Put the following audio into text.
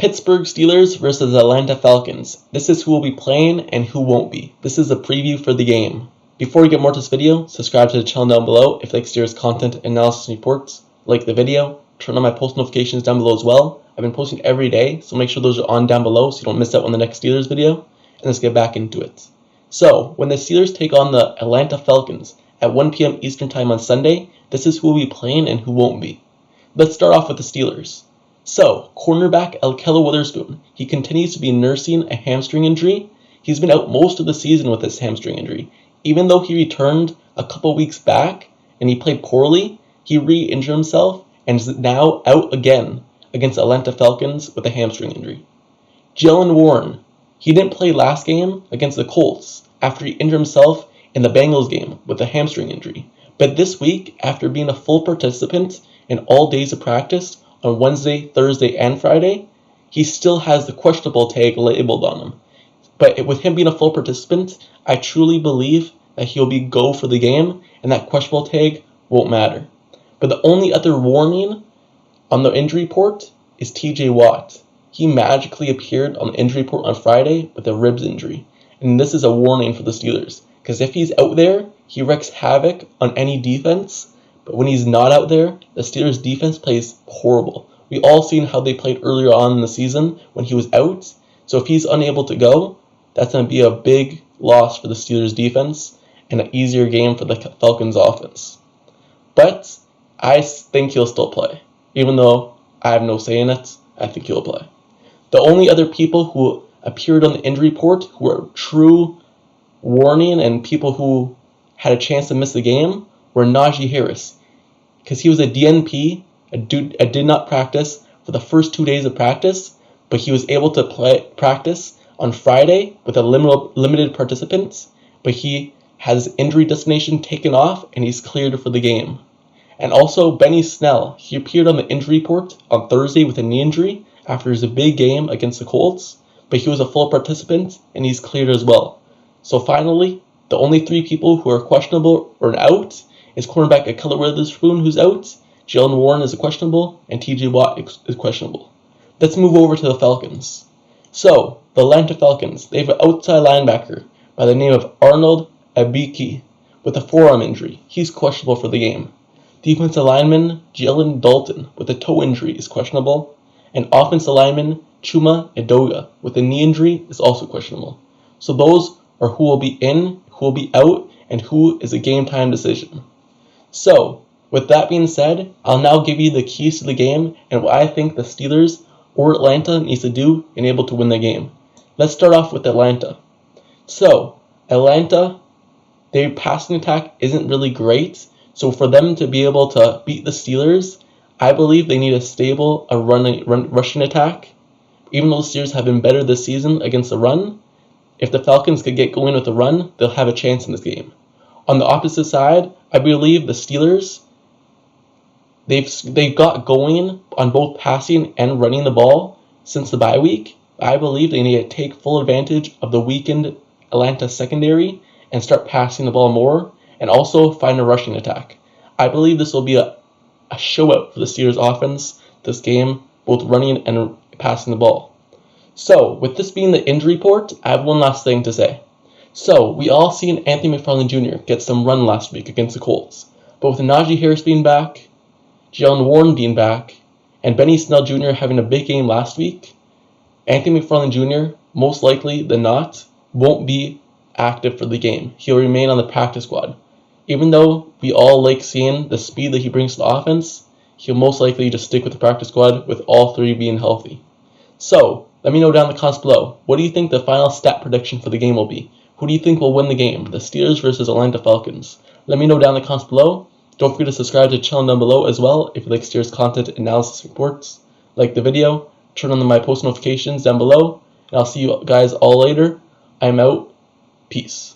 Pittsburgh Steelers versus Atlanta Falcons. This is who will be playing and who won't be. This is a preview for the game. Before we get more to this video, subscribe to the channel down below if you like Steelers content, analysis, and reports. Like the video, turn on my post notifications down below as well. I've been posting every day, so make sure those are on down below so you don't miss out on the next Steelers video. And let's get back into it. So, when the Steelers take on the Atlanta Falcons at 1 p.m. Eastern Time on Sunday, this is who will be playing and who won't be. Let's start off with the Steelers. So, cornerback Ahkello Witherspoon, he continues to be nursing a hamstring injury. He's been out most of the season with this hamstring injury. Even though he returned a couple weeks back and he played poorly, he re-injured himself and is now out again against Atlanta Falcons with a hamstring injury. Jaylen Warren, he didn't play last game against the Colts after he injured himself in the Bengals game with a hamstring injury. But this week, after being a full participant in all days of practice on Wednesday, Thursday, and Friday, he still has the questionable tag labeled on him. But with him being a full participant, I truly believe that he'll be go for the game and that questionable tag won't matter. But the only other warning on the injury report is TJ Watt. He magically appeared on the injury report on Friday with a ribs injury. And this is a warning for the Steelers, because if he's out there, he wreaks havoc on any defense. But when he's not out there, the Steelers' defense plays horrible. We all seen how they played earlier on in the season when he was out. So if he's unable to go, that's going to be a big loss for the Steelers' defense and an easier game for the Falcons' offense. But I think he'll still play. Even though I have no say in it, I think he'll play. The only other people who appeared on the injury report who were true warning and people who had a chance to miss the game were Najee Harris, because he was a DNP, a did not practice for the first 2 days of practice, but he was able to practice on Friday with a limited participants, but he has his injury destination taken off and he's cleared for the game. And also Benny Snell, he appeared on the injury report on Thursday with a knee injury after his big game against the Colts, but he was a full participant and he's cleared as well. So finally, the only three people who are questionable or out is cornerback Ahkello Witherspoon, who's out, Jaylen Warren is questionable, and TJ Watt is questionable. Let's move over to the Falcons. So, the Atlanta Falcons, they have an outside linebacker by the name of Arnold Ebiketie with a forearm injury. He's questionable for the game. Defensive lineman Jalen Dalton with a toe injury is questionable, and offensive lineman Chuma Edoga with a knee injury is also questionable. So those are who will be in, who will be out, and who is a game time decision. So, with that being said, I'll now give you the keys to the game and what I think the Steelers or Atlanta needs to do in able to win the game. Let's start off with Atlanta. So, Atlanta, their passing attack isn't really great. So for them to be able to beat the Steelers, I believe they need a stable rushing attack. Even though the Steelers have been better this season against the run, if the Falcons could get going with the run, they'll have a chance in this game. On the opposite side, I believe the Steelers, they've got going on both passing and running the ball since the bye week. I believe they need to take full advantage of the weakened Atlanta secondary and start passing the ball more, and also find a rushing attack. I believe this will be a showout for the Steelers offense this game, both running and passing the ball. So, with this being the injury report, I have one last thing to say. So, we all seen Anthony McFarland Jr. get some run last week against the Colts. But with Najee Harris being back, Jaylen Warren being back, and Benny Snell Jr. having a big game last week, Anthony McFarland Jr., most likely than not, won't be active for the game. He'll remain on the practice squad. Even though we all like seeing the speed that he brings to the offense, he'll most likely just stick with the practice squad with all three being healthy. So, let me know down in the comments below, what do you think the final stat prediction for the game will be? Who do you think will win the game, the Steelers versus Atlanta Falcons? Let me know down in the comments below. Don't forget to subscribe to the channel down below as well if you like Steelers content, analysis, reports. Like the video, turn on my post notifications down below, and I'll see you guys all later. I'm out. Peace.